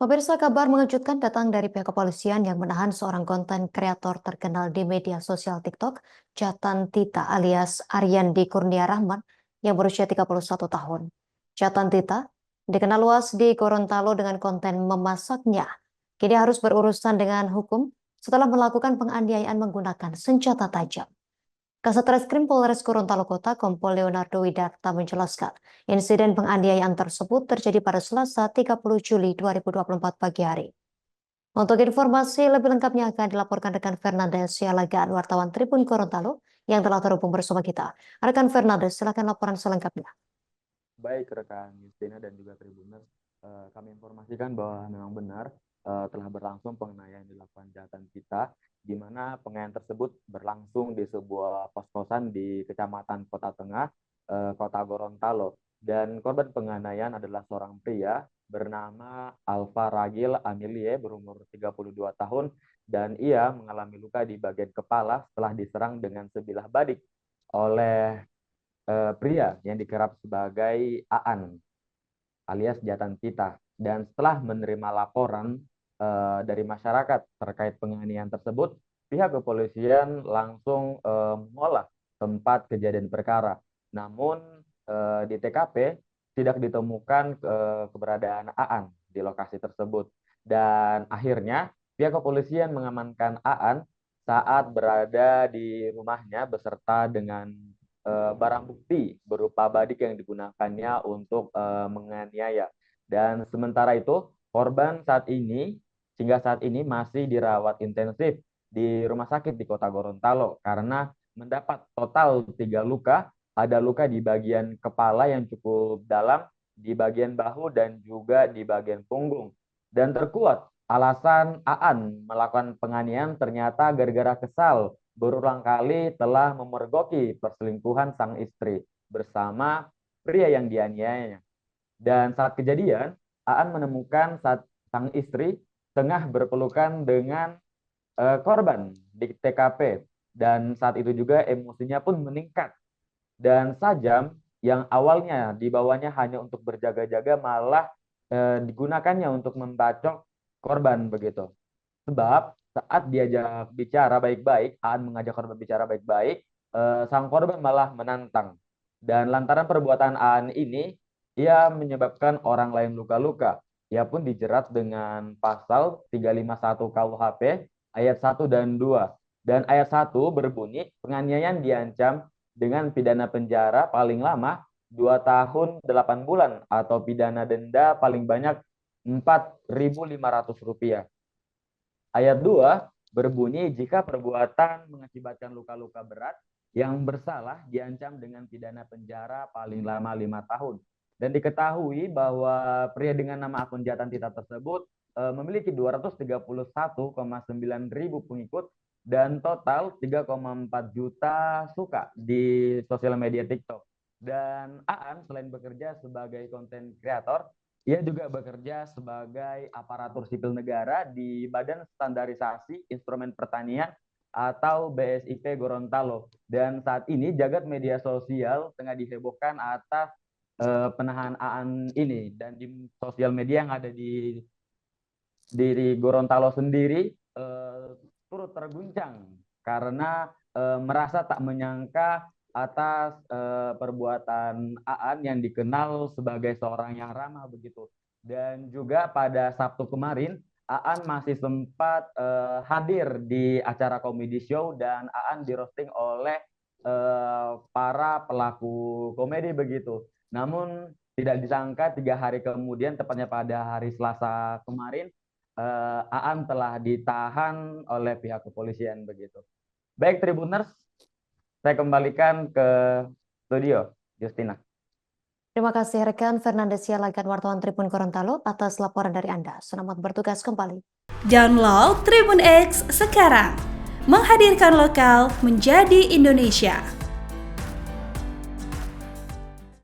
Pemirsa, kabar mengejutkan datang dari pihak kepolisian yang menahan seorang konten kreator terkenal di media sosial TikTok, Jatan Tita alias Aryandi Kurnia Rahman yang berusia 31 tahun. Jatan Tita dikenal luas di Gorontalo dengan konten memasaknya. Kini harus berurusan dengan hukum setelah melakukan penganiayaan menggunakan senjata tajam. Kasat Reskrim Polres Gorontalo Kota Kompol Leonardo Widarta menjelaskan, insiden penganiayaan tersebut terjadi pada Selasa 30 Juli 2024 pagi hari. Untuk informasi lebih lengkapnya akan dilaporkan rekan Fernandes Sialagan, wartawan Tribun Gorontalo yang telah terhubung bersama kita. Rekan Fernandes, silakan laporan selengkapnya. Baik rekan Justina dan juga Tribuners, kami informasikan bahwa memang benar telah berlangsung penganiayaan yang dilakukan Jatan kita, di mana penganiayaan tersebut berlangsung di sebuah kos-kosan di Kecamatan Kota Tengah, Kota Gorontalo. Dan korban penganiayaan adalah seorang pria bernama Alfa Ragil Amilie berumur 32 tahun dan ia mengalami luka di bagian kepala setelah diserang dengan sebilah badik oleh pria yang dikerap sebagai Aan alias Jatan Tita. Dan setelah menerima laporan dari masyarakat terkait penganiayaan tersebut, pihak kepolisian langsung mengolah tempat kejadian perkara. Namun di TKP tidak ditemukan keberadaan Aan di lokasi tersebut. Dan akhirnya pihak kepolisian mengamankan Aan saat berada di rumahnya beserta dengan barang bukti berupa badik yang digunakannya untuk menganiaya. Dan sementara itu, korban hingga saat ini masih dirawat intensif di rumah sakit di Kota Gorontalo karena mendapat total 3 luka. Ada luka di bagian kepala yang cukup dalam, di bagian bahu, dan juga di bagian punggung. Dan terkuat, alasan Aan melakukan penganiayaan ternyata gara-gara kesal berulang kali telah memergoki perselingkuhan sang istri bersama pria yang dianiayanya. Dan saat kejadian, Aan menemukan saat sang istri tengah berpelukan dengan korban di TKP. Dan saat itu juga emosinya pun meningkat. Dan sajam yang awalnya dibawanya hanya untuk berjaga-jaga malah digunakannya untuk membacok korban begitu. Sebab saat diajak bicara baik-baik, Aan mengajak korban bicara baik-baik, sang korban malah menantang. Dan lantaran perbuatan Aan ini, ia menyebabkan orang lain luka-luka. Ia pun dijerat dengan pasal 351 KUHP ayat 1 dan 2. Dan ayat 1 berbunyi, penganiayaan diancam dengan pidana penjara paling lama 2 tahun 8 bulan atau pidana denda paling banyak Rp4.500. Ayat 2 berbunyi, jika perbuatan mengakibatkan luka-luka berat, yang bersalah diancam dengan pidana penjara paling lama 5 tahun. Dan diketahui bahwa pria dengan nama akun Jatan Tita tersebut memiliki 231,9 ribu pengikut dan total 3,4 juta suka di sosial media TikTok. Dan Aan selain bekerja sebagai konten kreator, ia juga bekerja sebagai aparatur sipil negara di Badan Standarisasi Instrumen Pertanian atau BSIP Gorontalo. Dan saat ini jagat media sosial tengah dihebohkan atas penahanan Aan ini. Dan di sosial media yang ada di Gorontalo sendiri turut terguncang karena merasa tak menyangka atas perbuatan Aan yang dikenal sebagai seorang yang ramah begitu. Dan juga pada Sabtu kemarin, Aan masih sempat hadir di acara komedi show dan Aan di-roasting oleh para pelaku komedi begitu. Namun tidak disangka 3 hari kemudian, tepatnya pada hari Selasa kemarin, Aan telah ditahan oleh pihak kepolisian begitu. Baik Tribuners, saya kembalikan ke studio, Justina. Terima kasih rekan Fernandes Sialagan, wartawan Tribun Gorontalo atas laporan dari Anda. Selamat bertugas kembali. Download Tribun X sekarang, menghadirkan lokal menjadi Indonesia.